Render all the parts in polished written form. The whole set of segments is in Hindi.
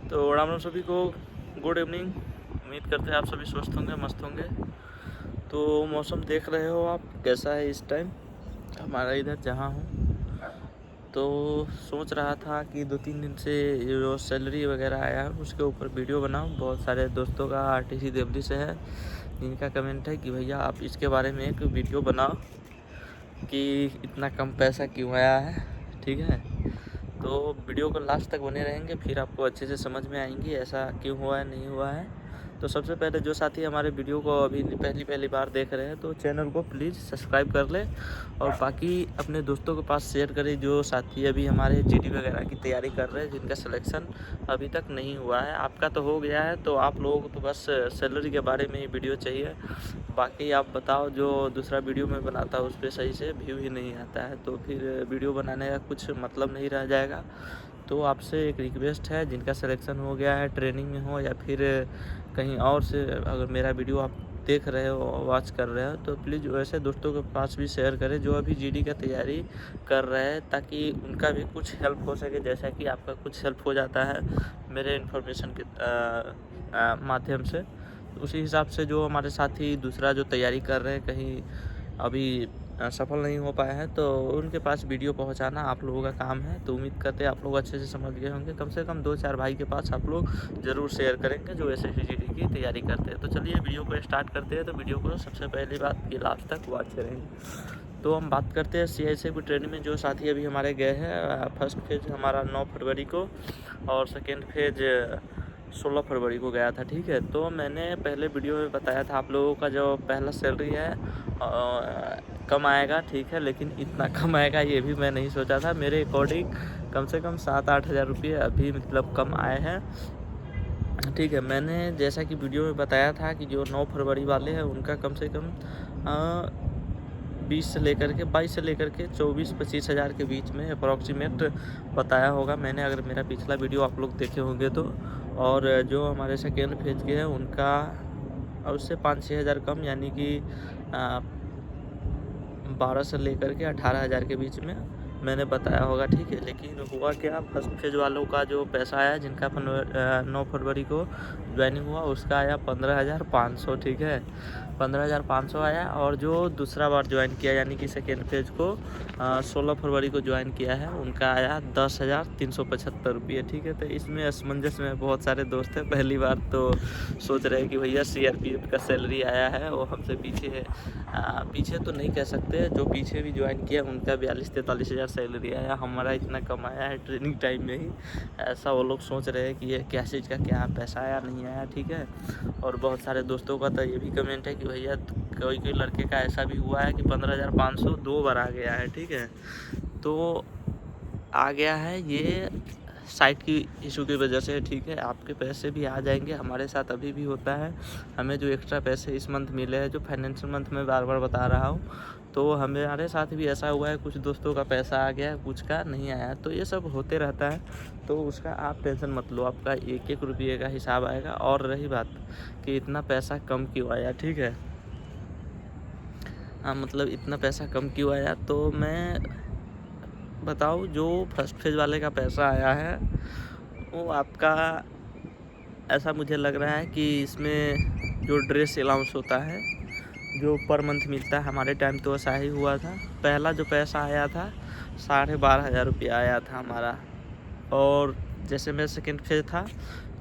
तो राम राम सभी को, गुड इवनिंग। उम्मीद करते हैं आप सभी स्वस्थ होंगे, मस्त होंगे। तो मौसम देख रहे हो आप कैसा है इस टाइम। हमारा इधर जहाँ हूँ तो सोच रहा था कि 2-3 दिन से जो सैलरी वगैरह आया है उसके ऊपर वीडियो बनाऊँ। बहुत सारे दोस्तों का आरटीसी देवली से है जिनका कमेंट है कि भैया आप इसके बारे में एक वीडियो बनाओ कि इतना कम पैसा क्यों आया है। ठीक है, तो वीडियो को लास्ट तक बने रहेंगे, फिर आपको अच्छे से समझ में आएंगी ऐसा क्यों हुआ है, नहीं हुआ है। तो सबसे पहले जो साथी हमारे वीडियो को अभी पहली बार देख रहे हैं तो चैनल को प्लीज़ सब्सक्राइब कर ले और बाकी अपने दोस्तों के पास शेयर करें जो साथी अभी हमारे जीडी वगैरह की तैयारी कर रहे हैं, जिनका सिलेक्शन अभी तक नहीं हुआ है। आपका तो हो गया है, तो आप लोगों को तो बस सैलरी के बारे में ही वीडियो चाहिए। बाकी आप बताओ, जो दूसरा वीडियो मैं बनाता हूँ उस पर सही से व्यू ही नहीं आता है तो फिर वीडियो बनाने का कुछ मतलब नहीं रह जाएगा। तो आपसे एक रिक्वेस्ट है, जिनका सिलेक्शन हो गया है, ट्रेनिंग में हो या फिर कहीं और से अगर मेरा वीडियो आप देख रहे हो, वॉच कर रहे हो, तो प्लीज़ वैसे दोस्तों के पास भी शेयर करें जो अभी जीडी का तैयारी कर रहे हैं, ताकि उनका भी कुछ हेल्प हो सके, जैसा कि आपका कुछ हेल्प हो जाता है मेरे इन्फॉर्मेशन के माध्यम से। उसी हिसाब से जो हमारे साथी दूसरा जो तैयारी कर रहे हैं, कहीं अभी सफल नहीं हो पाया है, तो उनके पास वीडियो पहुंचाना आप लोगों का काम है। तो उम्मीद करते हैं आप लोग अच्छे से समझ गए होंगे। कम से कम 2-4 भाई के पास आप लोग ज़रूर शेयर करेंगे जो SSC की तैयारी करते हैं। तो चलिए वीडियो को स्टार्ट करते हैं। तो वीडियो को सबसे पहली बात कि लास्ट तक वॉच करेंगे। तो हम बात करते हैं CIC की ट्रेनिंग में जो साथी अभी हमारे गए हैं। फर्स्ट फेज हमारा 9 फरवरी को और सेकेंड फेज 16 फरवरी को गया था। ठीक है, तो मैंने पहले वीडियो में बताया था आप लोगों का जो पहला सैलरी है कम आएगा। ठीक है, लेकिन इतना कम आएगा ये भी मैं नहीं सोचा था। मेरे अकॉर्डिंग कम से कम 7-8 हज़ार रुपये अभी मतलब कम आए हैं। ठीक है, मैंने जैसा कि वीडियो में बताया था कि जो 9 फरवरी वाले हैं उनका कम से कम 20 से लेकर के 22 से लेकर के 24-25 हज़ार के बीच में अप्रॉक्सीमेट बताया होगा मैंने, अगर मेरा पिछला वीडियो आप लोग देखे होंगे तो। और जो हमारे सेकेंड फेज के हैं उनका उससे 5-6 हज़ार कम, यानी कि 12 से लेकर के 18 हज़ार के बीच में मैंने बताया होगा। ठीक है, लेकिन हुआ क्या, फर्स्ट फेज वालों का जो पैसा आया, जिनका 9 फरवरी को ज्वाइनिंग हुआ, उसका आया 15,500। ठीक है, 15,500 आया। और जो दूसरा बार ज्वाइन किया यानी कि सेकेंड फेज को 16 फरवरी को ज्वाइन किया है, उनका आया 10,375 रुपये। ठीक है, तो इसमें असमंजस में बहुत सारे दोस्त हैं, पहली बार तो सोच रहे हैं कि भैया CRPF का सैलरी आया है, वो हमसे पीछे है। पीछे तो नहीं कह सकते, जो पीछे भी ज्वाइन किया उनका 42-43 हज़ार सैलरी आया, हमारा इतना कम आया है ट्रेनिंग टाइम में ही। ऐसा वो लोग सोच रहे हैं कि ये क्या चीज़ का क्या पैसा आया, नहीं आया। ठीक है, और बहुत सारे दोस्तों का तो ये भी कमेंट है कि भैया कोई लड़के का ऐसा भी हुआ है कि 15,500 2 बार आ गया है। ठीक है, तो आ गया है ये साइट की इशू की वजह से। ठीक है, आपके पैसे भी आ जाएंगे, हमारे साथ अभी भी होता है। हमें जो एक्स्ट्रा पैसे इस मंथ मिले हैं, जो फाइनेंशियल मंथ में बार बार बता रहा हूँ, तो हमारे साथ भी ऐसा हुआ है। कुछ दोस्तों का पैसा आ गया, कुछ का नहीं आया, तो ये सब होते रहता है। तो उसका आप टेंशन मत लो, आपका 1-1 रुपये का हिसाब आएगा। और रही बात कि इतना पैसा कम क्यों आया, ठीक है, मतलब इतना पैसा कम क्यों आया, तो मैं बताऊँ, जो फर्स्ट फेज वाले का पैसा आया है वो आपका ऐसा मुझे लग रहा है कि इसमें जो ड्रेस अलाउंस होता है जो पर मंथ मिलता है, हमारे टाइम तो ऐसा ही हुआ था। पहला जो पैसा आया था 12,500 रुपया आया था हमारा। और जैसे मेरा सेकेंड फेज था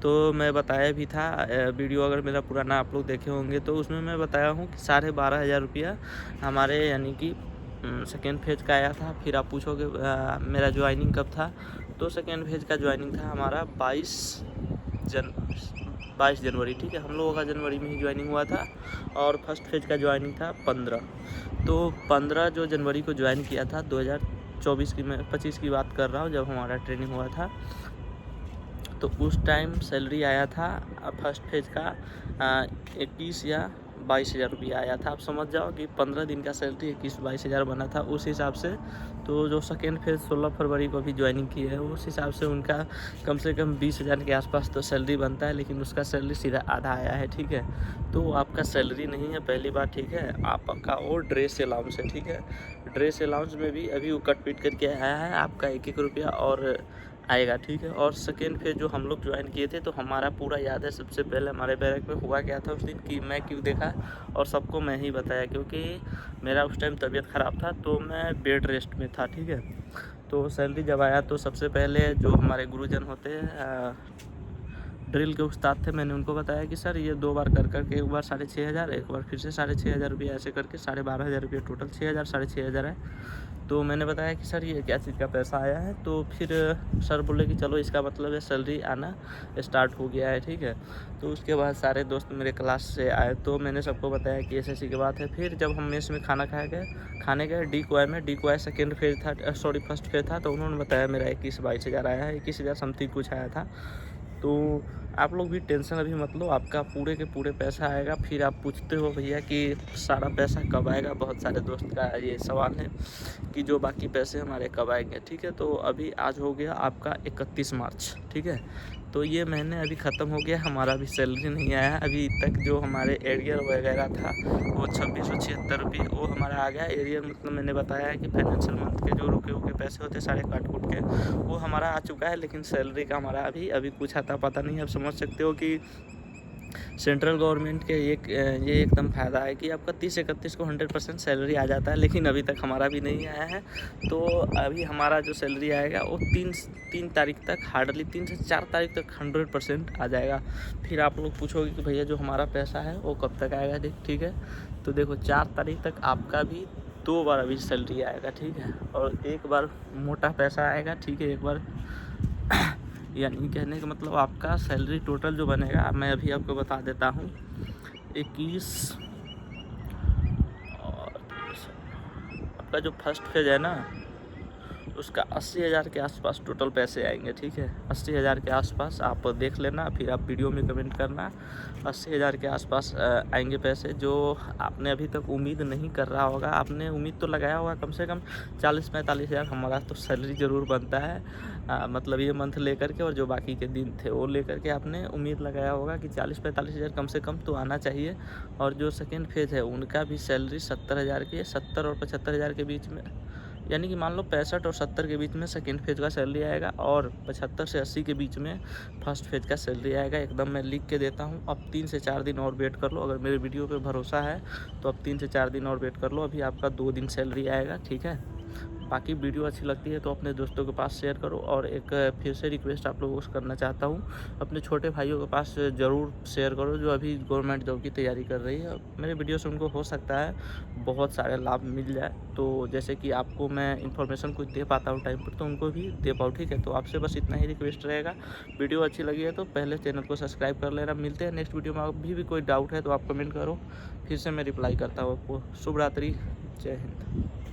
तो मैं बताया भी था, वीडियो अगर मेरा पुराना आप लोग देखे होंगे तो उसमें मैं बताया हूँ कि 12,500 रुपया हमारे यानी कि सेकेंड फेज का आया था। फिर आप पूछोगे मेरा ज्वाइनिंग कब था, तो सेकेंड फेज का ज्वाइनिंग था हमारा 22 जनवरी। ठीक है, हम लोगों का जनवरी में ही ज्वाइनिंग हुआ था और फर्स्ट फेज का ज्वाइनिंग था 15। तो 15 जो जनवरी को ज्वाइन किया था 2024 की, मैं 25 की बात कर रहा हूँ, जब हमारा ट्रेनिंग हुआ था, तो उस टाइम सैलरी आया था फर्स्ट फेज का 21 या 22 हज़ार रुपया आया था। आप समझ जाओ कि 15 दिन का सैलरी 21-22 हज़ार बना था उस हिसाब से। तो जो सेकेंड फेज 16 फरवरी को भी ज्वाइनिंग की है, उस हिसाब से उनका कम से कम 20 हज़ार के आसपास तो सैलरी बनता है, लेकिन उसका सैलरी सीधा आधा आया है। ठीक है, तो आपका सैलरी नहीं है पहली बार। ठीक है, आपका और ड्रेस अलाउंस है। ठीक है, ड्रेस अलाउंस में भी अभी वो कट पीट करके आया है आपका 1-1 रुपया और आएगा, ठीक है। और सेकेंड फेज़ जो हम लोग ज्वाइन किए थे, तो हमारा पूरा याद है सबसे पहले हमारे बैरक में हुआ क्या था उस दिन कि मैं क्यों देखा, और सबको मैं ही बताया, क्योंकि मेरा उस टाइम तबीयत ख़राब था, तो मैं बेड रेस्ट में था, ठीक है। तो सैलरी जब आया तो सबसे पहले जो हमारे गुरुजन होते हैं, ड्रिल के उस्ताद थे, मैंने उनको बताया कि सर ये 2 बार कर के एक बार 6,500, एक बार फिर से 6,500 रुपये, ऐसे करके 12,500 रुपये टोटल 6,000 6,500 है। तो मैंने बताया कि सर ये क्या चीज़ का पैसा आया है, तो फिर सर बोले कि चलो इसका मतलब है सैलरी आना स्टार्ट हो गया है, ठीक है। तो उसके बाद सारे दोस्त मेरे क्लास से आए, तो मैंने सबको बताया कि ऐसी की बात है। फिर जब हम मेस में खाने गए डी क्वाय सेकेंड फेज़ था, फर्स्ट फेज़ था, तो उन्होंने बताया मेरा 21-22 हज़ार आया है, 21,000 समथिंग कुछ आया था। तो आप लोग भी टेंशन अभी मत लो, आपका पूरे के पूरे पैसा आएगा। फिर आप पूछते हो भैया कि सारा पैसा कब आएगा, बहुत सारे दोस्त का ये सवाल है कि जो बाकी पैसे हमारे कब आएंगे, ठीक है। तो अभी आज हो गया आपका 31 मार्च, ठीक है। तो ये महीने अभी ख़त्म हो गया, हमारा भी सैलरी नहीं आया अभी तक। जो हमारे एरियर वगैरह था वो 2676 रुपये वो हमारा आ गया। एरियर मतलब मैंने बताया कि फाइनेंशियल मंथ के जो रुके हुए पैसे होते सारे काट कूट के वो हमारा आ चुका है, लेकिन सैलरी का हमारा अभी कुछ आता पता नहीं। आप समझ सकते हो कि सेंट्रल गवर्नमेंट के ये एकदम फ़ायदा है कि आपका 30-31 को 100% सैलरी आ जाता है, लेकिन अभी तक हमारा भी नहीं आया है। तो अभी हमारा जो सैलरी आएगा वो 3 तारीख तक, हार्डली 3 से 4 तारीख तक 100% आ जाएगा। फिर आप लोग पूछोगे कि भैया जो हमारा पैसा है वो कब तक आएगा, ठीक है। तो देखो 4 तारीख तक आपका भी 2 बार अभी सैलरी आएगा, ठीक है। और एक बार मोटा पैसा आएगा, ठीक है, एक बार यानी कहने का मतलब आपका सैलरी टोटल जो बनेगा, मैं अभी आपको बता देता हूँ, 21 और आपका जो फर्स्ट फेज है ना, उसका 80,000 के आसपास टोटल पैसे आएंगे, ठीक है। 80,000 के आसपास आप देख लेना, फिर आप वीडियो में कमेंट करना। 80,000 के आसपास आएंगे पैसे, जो आपने अभी तक उम्मीद नहीं कर रहा होगा। आपने उम्मीद तो लगाया होगा कम से कम 40-45 हज़ार, हमारा तो सैलरी ज़रूर बनता है, मतलब ये मंथ लेकर के, और जो बाकी के दिन थे वो लेकर के आपने उम्मीद लगाया होगा कि 40-45 हज़ार कम से कम तो आना चाहिए। और जो सेकेंड फेज़ है उनका भी सैलरी 70,000 के, 70 और 75,000 के बीच में, यानी कि मान लो 65 और 70 के बीच में सेकेंड फेज़ का सैलरी आएगा, और 75 से 80 के बीच में फर्स्ट फेज़ का सैलरी आएगा। एकदम मैं लिख के देता हूँ। अब 3 से 4 दिन और वेट कर लो, अगर मेरे वीडियो पे भरोसा है तो अब 3 से 4 दिन और वेट कर लो, अभी आपका 2 दिन सैलरी आएगा, ठीक है। बाकी वीडियो अच्छी लगती है तो अपने दोस्तों के पास शेयर करो, और एक फिर से रिक्वेस्ट आप लोगों से करना चाहता हूँ, अपने छोटे भाइयों के पास ज़रूर शेयर करो जो अभी गवर्नमेंट जॉब की तैयारी कर रही है। मेरे वीडियो से उनको हो सकता है बहुत सारे लाभ मिल जाए, तो जैसे कि आपको मैं इन्फॉर्मेशन कुछ दे पाता हूँ टाइम पर, तो उनको भी दे पाऊँ, ठीक है। तो आपसे बस इतना ही रिक्वेस्ट रहेगा। वीडियो अच्छी लगी है तो पहले चैनल को सब्सक्राइब कर लेना। मिलते हैं नेक्स्ट वीडियो में। अभी भी कोई डाउट है तो आप कमेंट करो, फिर से मैं रिप्लाई करता हूँ आपको। शुभ रात्रि, जय हिंद।